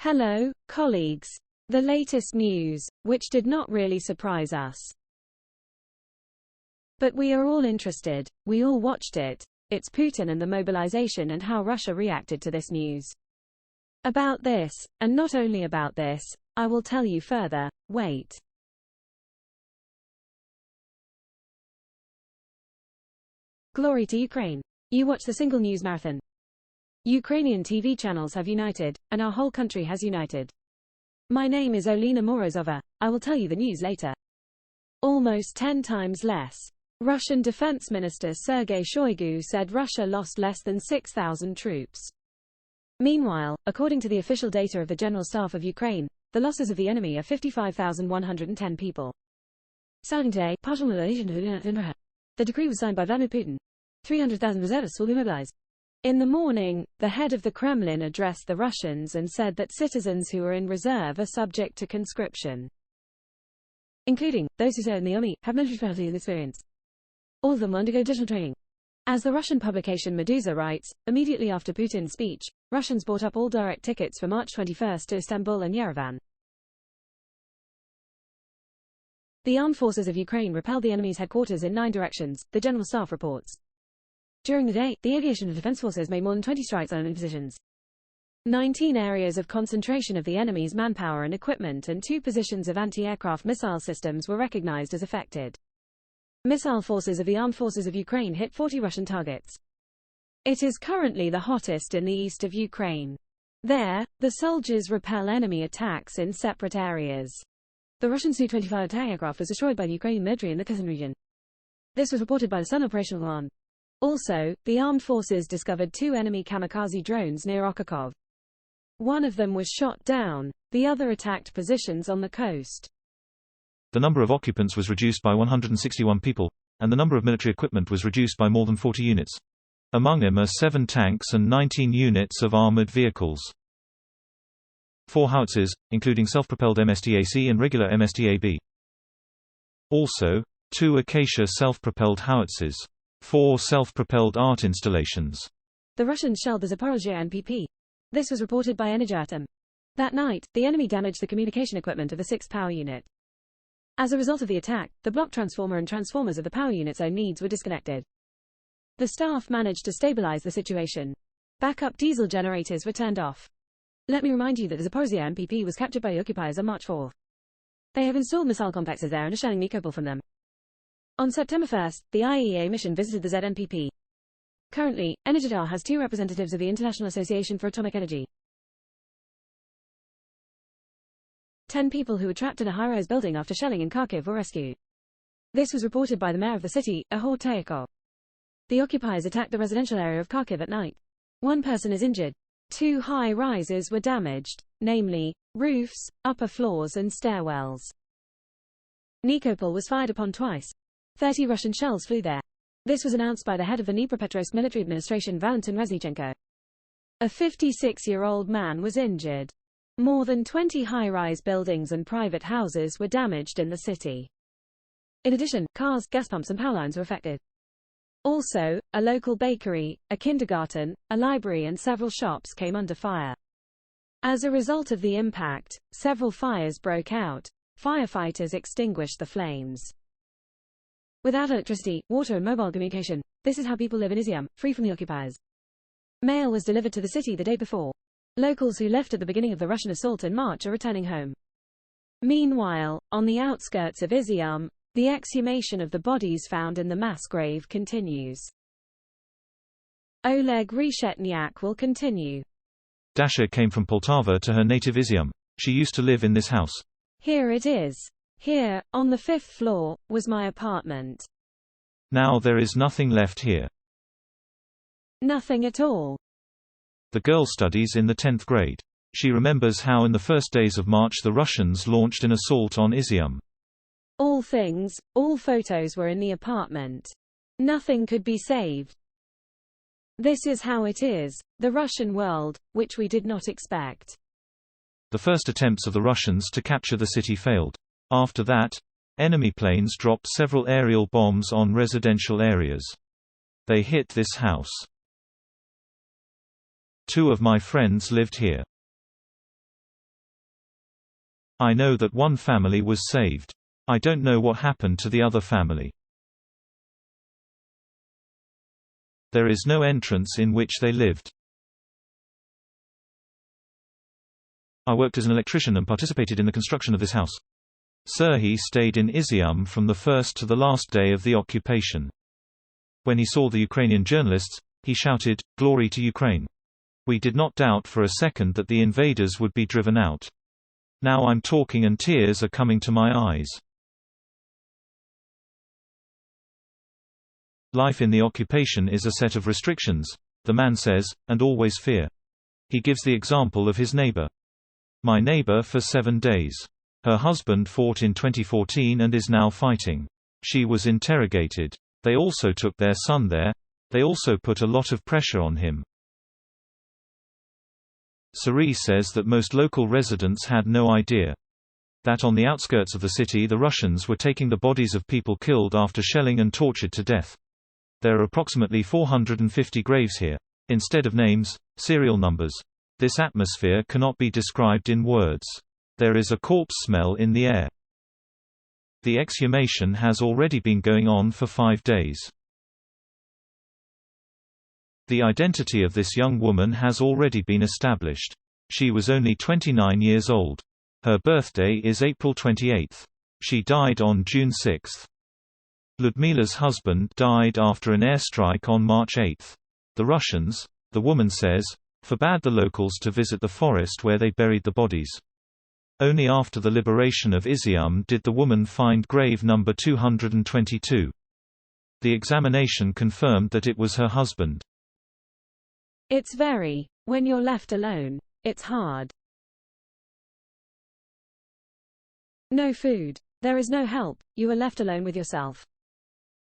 Hello, colleagues. The latest news, which did not really surprise us. But we are all interested, we all watched it. It's Putin and the mobilization and how Russia reacted to this news. About this, and not only about this, I will tell you further. Wait. Glory to Ukraine. You watch the single news marathon. Ukrainian TV channels have united, and our whole country has united. My name is Olena Morozova. I will tell you the news later. Almost 10 times less. Russian Defense Minister Sergei Shoigu said Russia lost less than 6,000 troops. Meanwhile, according to the official data of the General Staff of Ukraine, the losses of the enemy are 55,110 people. Starting today, partial mobilization. The decree was signed by Vladimir Putin. 300,000 reservists will be mobilized. In the morning, the head of the Kremlin addressed the Russians and said that citizens who are in reserve are subject to conscription, including those who serve in the army, have military specialty and experience. All of them will undergo additional training. As the Russian publication Meduza writes, immediately after Putin's speech, Russians bought up all direct tickets for March 21 to Istanbul and Yerevan. The armed forces of Ukraine repelled the enemy's headquarters in 9 directions, the General Staff reports. During the day, the aviation and defense forces made more than 20 strikes on enemy positions. 19 areas of concentration of the enemy's manpower and equipment and 2 positions of anti-aircraft missile systems were recognized as affected. Missile forces of the armed forces of Ukraine hit 40 Russian targets. It is currently the hottest in the east of Ukraine. There, the soldiers repel enemy attacks in separate areas. The Russian Su-25 attack aircraft was destroyed by the Ukrainian military in the Kherson region. This was reported by the Sun Operational Command. Also, the armed forces discovered 2 enemy kamikaze drones near Kharkiv. One of them was shot down, the other attacked positions on the coast. The number of occupants was reduced by 161 people, and the number of military equipment was reduced by more than 40 units. Among them are 7 tanks and 19 units of armored vehicles. 4 howitzers, including self-propelled MSTAC and regular MSTAB. Also, 2 Acacia self-propelled howitzers. 4 self-propelled art installations. The Russians shelled the Zaporizhzhya NPP. This was reported by Energatom. That night, the enemy damaged the communication equipment of the 6th power unit. As a result of the attack, the block transformer and transformers of the power unit's own needs were disconnected. The staff managed to stabilize the situation. Backup diesel generators were turned off. Let me remind you that the Zaporizhzhya NPP was captured by the occupiers on March 4. They have installed missile complexes there and are shelling Nikopol from them. On September 1, the IAEA mission visited the ZNPP. Currently, Energatom has 2 representatives of the International Association for Atomic Energy. 10 people who were trapped in a high-rise building after shelling in Kharkiv were rescued. This was reported by the mayor of the city, Ihor Teyakov. The occupiers attacked the residential area of Kharkiv at night. 1 person is injured. 2 high-rises were damaged, namely, roofs, upper floors and stairwells. Nikopol was fired upon twice. 30 Russian shells flew there. This was announced by the head of the Dnipropetrovsk military administration Valentin Reznichenko. A 56-year-old man was injured. More than 20 high-rise buildings and private houses were damaged in the city. In addition, cars, gas pumps and power lines were affected. Also, a local bakery, a kindergarten, a library and several shops came under fire. As a result of the impact, several fires broke out. Firefighters extinguished the flames. Without electricity, water and mobile communication, this is how people live in Izyum, free from the occupiers. Mail was delivered to the city the day before. Locals who left at the beginning of the Russian assault in March are returning home. Meanwhile, on the outskirts of Izyum, the exhumation of the bodies found in the mass grave continues. Oleg Reshetnyak will continue. Dasha came from Poltava to her native Izyum. She used to live in this house. Here it is. Here, on the 5th floor, was my apartment. Now there is nothing left here. Nothing at all. The girl studies in the 10th grade. She remembers how in the first days of March the Russians launched an assault on Izyum. All things, all photos were in the apartment. Nothing could be saved. This is how it is, the Russian world, which we did not expect. The first attempts of the Russians to capture the city failed. After that, enemy planes dropped several aerial bombs on residential areas. They hit this house. 2 of my friends lived here. I know that one family was saved. I don't know what happened to the other family. There is no entrance in which they lived. I worked as an electrician and participated in the construction of this house. Serhiy stayed in Izyum from the first to the last day of the occupation. When he saw the Ukrainian journalists, he shouted, "Glory to Ukraine." We did not doubt for a second that the invaders would be driven out. Now I'm talking and tears are coming to my eyes. Life in the occupation is a set of restrictions, the man says, and always fear. He gives the example of his neighbor. My neighbor for 7 days. Her husband fought in 2014 and is now fighting. She was interrogated. They also took their son there. They also put a lot of pressure on him. Serhiy says that most local residents had no idea. That on the outskirts of the city the Russians were taking the bodies of people killed after shelling and tortured to death. There are approximately 450 graves here. Instead of names, serial numbers. This atmosphere cannot be described in words. There is a corpse smell in the air. The exhumation has already been going on for 5 days. The identity of this young woman has already been established. She was only 29 years old. Her birthday is April 28. She died on June 6. Ludmila's husband died after an airstrike on March 8. The Russians, the woman says, forbade the locals to visit the forest where they buried the bodies. Only after the liberation of Izyum did the woman find grave number 222. The examination confirmed that it was her husband. It's when you're left alone, it's hard. No food. There is no help, you are left alone with yourself.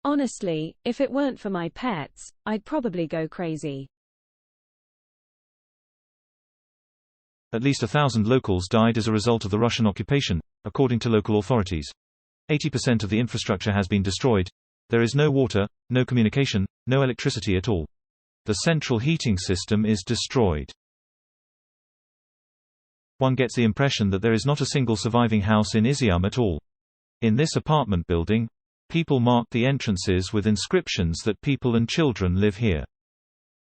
Honestly, if it weren't for my pets, I'd probably go crazy. At least 1,000 locals died as a result of the Russian occupation, according to local authorities. 80% of the infrastructure has been destroyed. There is no water, no communication, no electricity at all. The central heating system is destroyed. One gets the impression that there is not a single surviving house in Izyum at all. In this apartment building, people marked the entrances with inscriptions that people and children live here.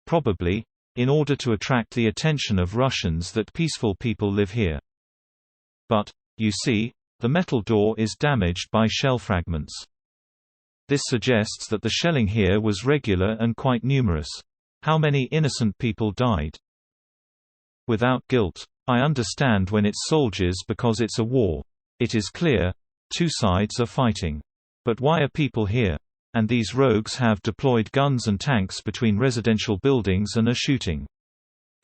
Probably, in order to attract the attention of Russians that peaceful people live here. But, you see, the metal door is damaged by shell fragments. This suggests that the shelling here was regular and quite numerous. How many innocent people died? Without guilt. I understand when it's soldiers because it's a war. It is clear, two sides are fighting. But why are people here? And these rogues have deployed guns and tanks between residential buildings and are shooting.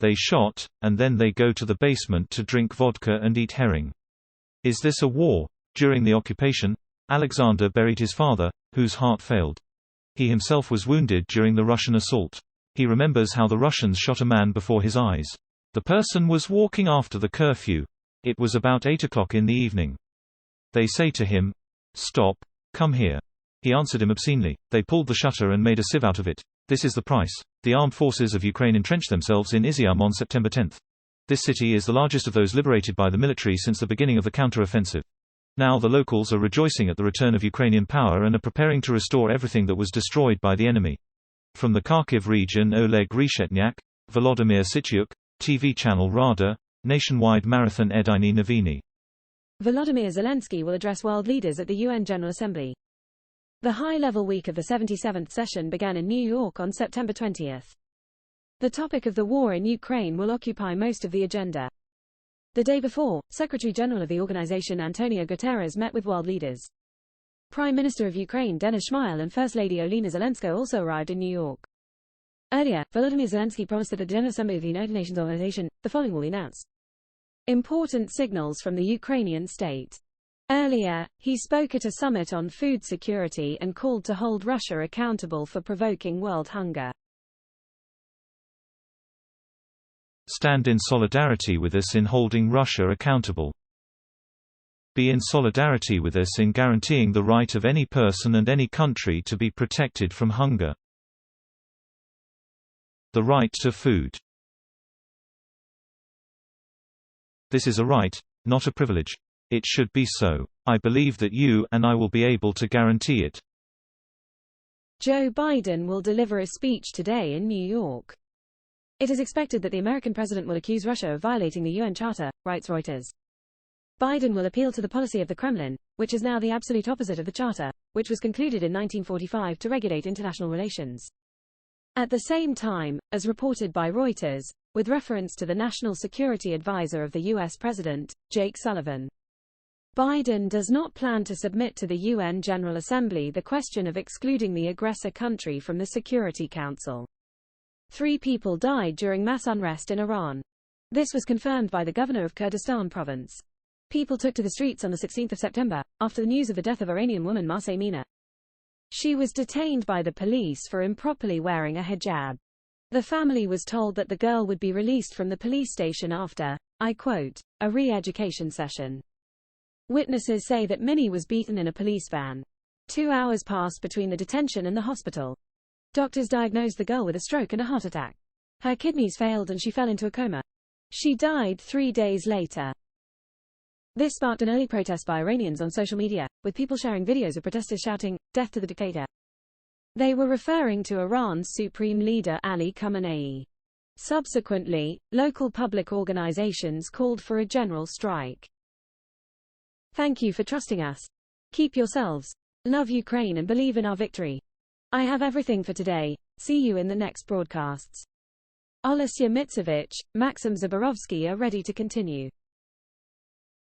They shot, and then they go to the basement to drink vodka and eat herring. Is this a war? During the occupation, Alexander buried his father, whose heart failed. He himself was wounded during the Russian assault. He remembers how the Russians shot a man before his eyes. The person was walking after the curfew. It was about 8 o'clock in the evening. They say to him, "Stop, come here." He answered him obscenely. They pulled the shutter and made a sieve out of it. This is the price. The armed forces of Ukraine entrenched themselves in Izyum on September 10. This city is the largest of those liberated by the military since the beginning of the counter-offensive. Now the locals are rejoicing at the return of Ukrainian power and are preparing to restore everything that was destroyed by the enemy. From the Kharkiv region, Oleg Reshetnyak, Volodymyr Zelenskyi, TV channel Rada, nationwide marathon Ediny Novini. Volodymyr Zelenskyi will address world leaders at the UN General Assembly. The high-level week of the 77th session began in New York on September 20. The topic of the war in Ukraine will occupy most of the agenda. The day before, Secretary-General of the organization Antonio Guterres met with world leaders. Prime Minister of Ukraine Denis Shmyhal and First Lady Olena Zelenskaya also arrived in New York. Earlier, Volodymyr Zelenskyi promised that at the General Assembly of the United Nations Organization, the following will be announced. Important signals from the Ukrainian state. Earlier, he spoke at a summit on food security and called to hold Russia accountable for provoking world hunger. Stand in solidarity with us in holding Russia accountable. Be in solidarity with us in guaranteeing the right of any person and any country to be protected from hunger. The right to food. This is a right, not a privilege. It should be so. I believe that you and I will be able to guarantee it. Joe Biden will deliver a speech today in New York. It is expected that the American president will accuse Russia of violating the UN Charter, writes Reuters. Biden will appeal to the policy of the Kremlin, which is now the absolute opposite of the Charter, which was concluded in 1945 to regulate international relations. At the same time, as reported by Reuters, with reference to the National Security Advisor of the U.S. President, Jake Sullivan, Biden does not plan to submit to the UN General Assembly the question of excluding the aggressor country from the Security Council. 3 people died during mass unrest in Iran. This was confirmed by the governor of Kurdistan province. People took to the streets on the 16th of September, after the news of the death of Iranian woman Mahsa Amini. She was detained by the police for improperly wearing a hijab. The family was told that the girl would be released from the police station after, I quote, a re-education session. Witnesses say that Minnie was beaten in a police van. 2 hours passed between the detention and the hospital. Doctors diagnosed the girl with a stroke and a heart attack. Her kidneys failed and she fell into a coma. She died 3 days later. This sparked an early protest by Iranians on social media, with people sharing videos of protesters shouting, "Death to the dictator." They were referring to Iran's supreme leader Ali Khamenei. Subsequently, local public organizations called for a general strike. Thank you for trusting us. Keep yourselves. Love Ukraine and believe in our victory. I have everything for today. See you in the next broadcasts. Olesya Mitsevich, Maxim Zaporizhzhya are ready to continue.